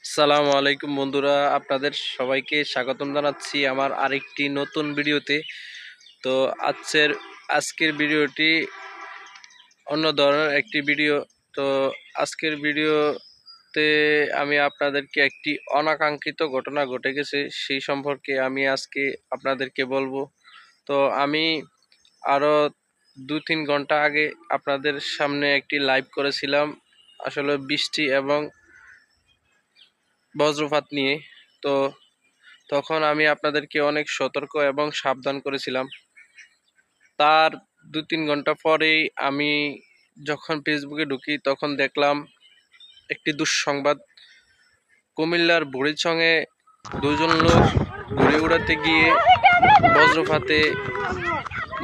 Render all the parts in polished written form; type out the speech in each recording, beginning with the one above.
আসসালামু আলাইকুম বন্ধুরা, আপনাদের সবাইকে স্বাগতম জানাচ্ছি আমার আরেকটি নতুন ভিডিওতে। তো আজকের ভিডিওটি অন্য ধরনের একটি ভিডিও। তো আজকের ভিডিওতে আমি আপনাদেরকে একটি অনাকাঙ্ক্ষিত ঘটনা ঘটে গেছে সেই সম্পর্কে আমি আজকে আপনাদেরকে বলবো। তো আমি আরও 2-3 ঘন্টা আগে আপনাদের সামনে একটি লাইভ করেছিলাম, আসলে বৃষ্টি এবং বজ্রপাত নিয়ে। তো তখন আমি আপনাদেরকে অনেক সতর্ক এবং সাবধান করেছিলাম। তার 2-3 ঘন্টা পরেই আমি যখন ফেসবুকে ঢুকি তখন দেখলাম একটি দুঃসংবাদ। কুমিল্লার বুড়িচংয়ে 2জন লোক ঘুড়ি উড়াতে গিয়ে বজ্রপাতে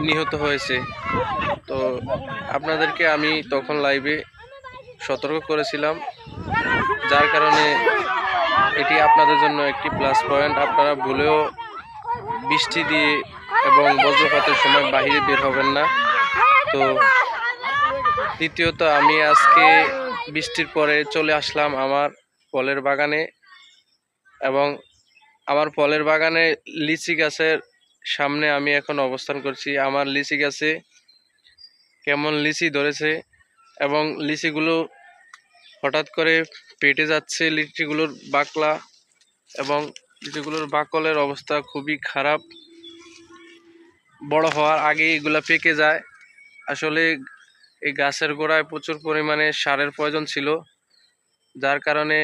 নিহত হয়েছে। তো আপনাদেরকে আমি তখন লাইভে সতর্ক করেছিলাম, যার কারণে এটি আপনাদের জন্য একটি প্লাস পয়েন্ট। আপনারা ভুলেও বৃষ্টি দিয়ে এবং বজ্রপাতের সময় বাহিরে বের হবেন না। তো দ্বিতীয়ত, আমি আজকে বৃষ্টির পরে চলে আসলাম আমার ফলের বাগানে, এবং আমার ফলের বাগানে লিচি গাছের সামনে আমি এখন অবস্থান করছি। আমার লিচি গাছে কেমন লিচি ধরেছে এবং লিচিগুলো হঠাৎ করে পেটে যাচ্ছে। লিচিগুলোর বাকলা এবং লিচিগুলোর বাকলের অবস্থা খুবই খারাপ। বড় হওয়ার আগে এগুলা পেকে যায়। আসলে এই গাছের গোড়ায় প্রচুর পরিমাণে সারের প্রয়োজন ছিল, যার কারণে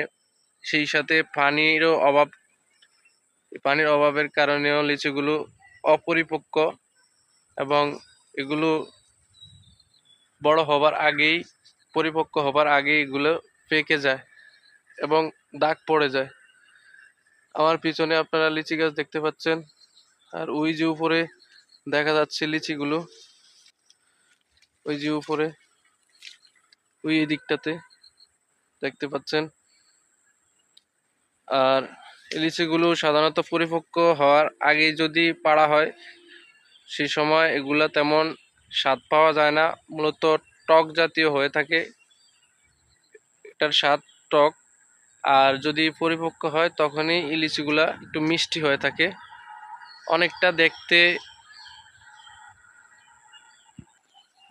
সেই সাথে পানির অভাবের কারণেও লিচুগুলো অপরিপক্ক, এবং এগুলো পরিপক্ক হবার আগেই এগুলো পেকে যায় এবং দাগ পড়ে যায়। আমার পিছনে আপনারা লিচি গাছ দেখতে পাচ্ছেন, আর ওই যে উপরে দেখা যাচ্ছে লিচিগুলো, ওই যে উপরে ওই দিকটাতে দেখতে পাচ্ছেন। আর লিচিগুলো সাধারণত পরিপক্ক হওয়ার আগে যদি পাড়া হয়, সেই সময় এগুলা তেমন স্বাদ পাওয়া যায় না, মূলত টক জাতীয় হয়ে থাকে। এটার স্বাদ টক। আর যদি পরিপক্ক হয় তখনই এই লিচিগুলা একটু মিষ্টি হয়ে থাকে, অনেকটা দেখতে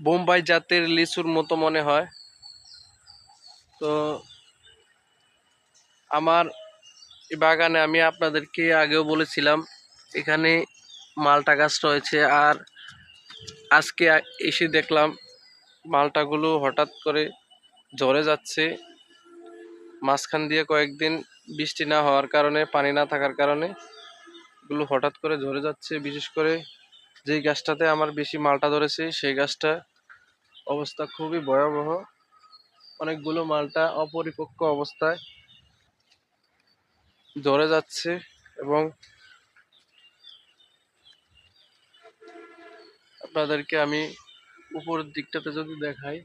বোম্বাই জাতের লিচুর মতো মনে হয়। তো আমার এই বাগানে আমি আপনাদেরকে আগেও বলেছিলাম, এখানে মালটা গাছ রয়েছে। আর আজকে এসে দেখলাম মালটাগুলো হঠাৎ করে ঝরে যাচ্ছে। মাঝখান দিয়ে কয়েকদিন বৃষ্টি না হওয়ার কারণে, পানি না থাকার কারণে এগুলো হঠাৎ করে ঝরে যাচ্ছে। বিশেষ করে যেই গাছটাতে আমার বেশি মালটা ধরেছে সেই গাছটা অবস্থা খুবই ভয়াবহ। অনেকগুলো মালটা অপরিপক্ক অবস্থায় ঝরে যাচ্ছে। এবং আপনাদেরকে আমি উপরের দিকটাতে যদি দেখাই,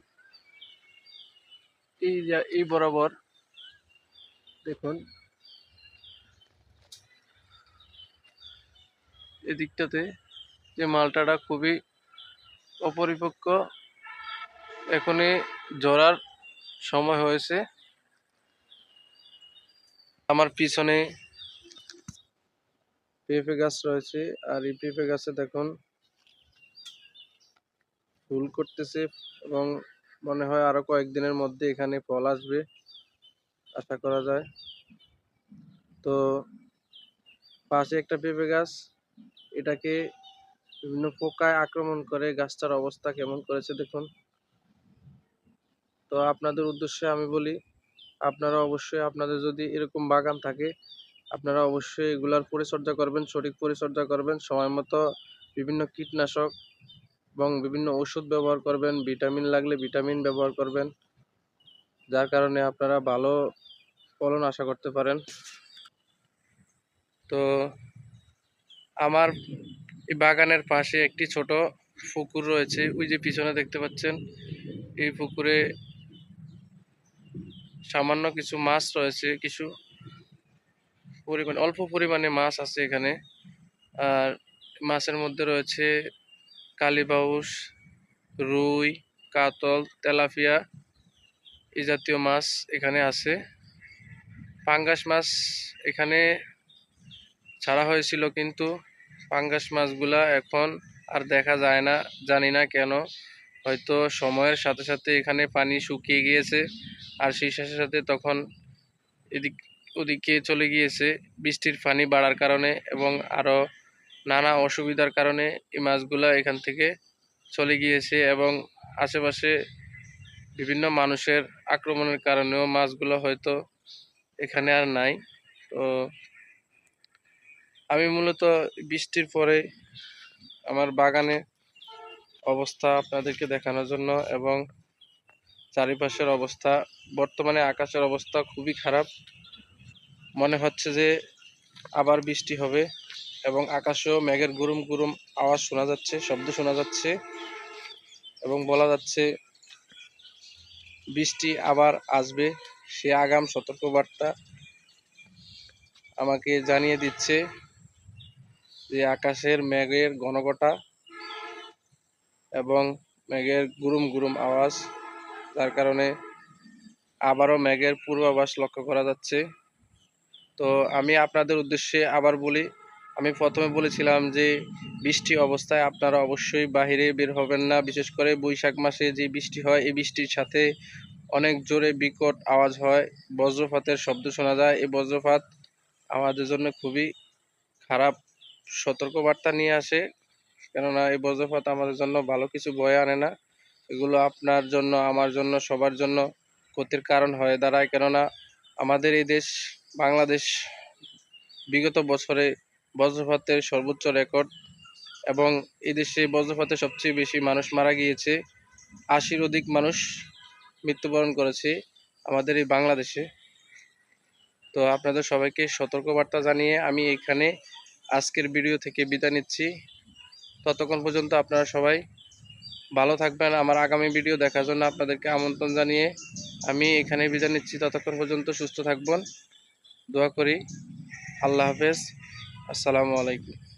এই বরাবর দেখুন, এই দিকটাতে যে মালটাটা খুবই অপরিপক্ক, এখনই ঝরার সময় হয়েছে। আমার পিছনে পেঁপে গাছ রয়েছে, আর এই পেঁপে গাছে দেখুন ফুল করতেছে, এবং মনে হয় আরো কয়েকদিনের মধ্যে এখানে ফল আসবে, আশা করা যায়। তো পাশে একটা পেঁপে গাছ, এটাকে বিভিন্ন পোকায় আক্রমণ করে গাছটার অবস্থা কেমন করেছে দেখুন। তো আপনাদের উদ্দেশ্যে আমি বলি, আপনারা অবশ্যই, আপনাদের যদি এরকম বাগান থাকে, আপনারা অবশ্যই এগুলার পরিচর্যা করবেন, সঠিক পরিচর্যা করবেন, সময় মতো বিভিন্ন কীটনাশক এবং বিভিন্ন ওষুধ ব্যবহার করবেন, ভিটামিন লাগলে ভিটামিন ব্যবহার করবেন, যার কারণে আপনারা ভালো ফলন আশা করতে পারেন। তো আমার এই বাগানের পাশে একটি ছোট পুকুর রয়েছে, ওই যে পিছনে দেখতে পাচ্ছেন। এই পুকুরে সামান্য কিছু মাছ রয়েছে, অল্প পরিমাণে মাছ আছে এখানে। আর মাছের মধ্যে রয়েছে কালীবাউস, রুই, কাতল, তেলাপিয়া এই জাতীয় মাছ এখানে আছে। পাঙ্গাস মাছ এখানে ছাড়া হয়েছিল, কিন্তু পাঙ্গাস মাছগুলা এখন আর দেখা যায় না, জানি না কেন। হয়তো সময়ের সাথে সাথে এখানে পানি শুকিয়ে গিয়েছে, আর সেই সাথে সাথে তখন এদিক ওদিকে চলে গিয়েছে বৃষ্টির পানি বাড়ার কারণে, এবং আরও নানা অসুবিধার কারণে এই মাছগুলা এখান থেকে চলে গিয়েছে, এবং আশেপাশে বিভিন্ন মানুষের আক্রমণের কারণেও মাছগুলো হয়তো এখানে আর নাই। তো আমি মূলত বৃষ্টির পরে আমার বাগানে অবস্থা আপনাদেরকে দেখানোর জন্য, এবং চারিপাশের অবস্থা, বর্তমানে আকাশের অবস্থা খুবই খারাপ। মনে হচ্ছে যে আবার বৃষ্টি হবে, এবং আকাশেও মেঘের গুরুম গুরুম আওয়াজ শোনা যাচ্ছে, শব্দ শোনা যাচ্ছে, এবং বলা যাচ্ছে বৃষ্টি আবার আসবে। সে আগাম সতর্কবার্তা আমাকে জানিয়ে দিচ্ছে যে আকাশের মেঘের ঘনঘটা এবং মেঘের গুরুম গুরুম আওয়াজ, যার কারণে আবারও মেঘের পূর্বাভাস লক্ষ্য করা যাচ্ছে। তো আমি আপনাদের উদ্দেশ্যে আবার বলি, আমি প্রথমে বলেছিলাম যে বৃষ্টি অবস্থায় আপনারা অবশ্যই বাহিরে বের হবেন না। বিশেষ করে বৈশাখ মাসে যে বৃষ্টি হয়, এই বৃষ্টির সাথে অনেক জোরে বিকট আওয়াজ হয়, বজ্রপাতের শব্দ শোনা যায়। এই বজ্রপাত আমাদের জন্য খুবই খারাপ সতর্কবার্তা নিয়ে আসে, কেননা এই বজ্রপাত আমাদের জন্য ভালো কিছু বয়ে আনে না। এগুলো আপনার জন্য, আমার জন্য, সবার জন্য ক্ষতির কারণ হয়ে দাঁড়ায়, কেননা আমাদের এই দেশ বাংলাদেশ বিগত বছরে বজ্রপাতের সর্বোচ্চ রেকর্ড, এবং এই দেশে বজ্রপাতে সবচেয়ে বেশি মানুষ মারা গিয়েছে। ৮০-র অধিক মানুষ মৃত্যুবরণ করেছে আমাদের এই বাংলাদেশে। তো আপনাদের সবাইকে সতর্কবার্তা জানিয়ে আমি এখানে আজকের ভিডিও থেকে বিদায় নিচ্ছি। ততক্ষণ পর্যন্ত আপনারা সবাই ভালো থাকবেন। আমার আগামী ভিডিও দেখার জন্য আপনাদেরকে আমন্ত্রণ জানিয়ে আমি এখানে বিদায় নিচ্ছি। ততক্ষণ পর্যন্ত সুস্থ থাকবেন, দোয়া করি। আল্লাহ হাফেজ, আসসালামু আলাইকুম।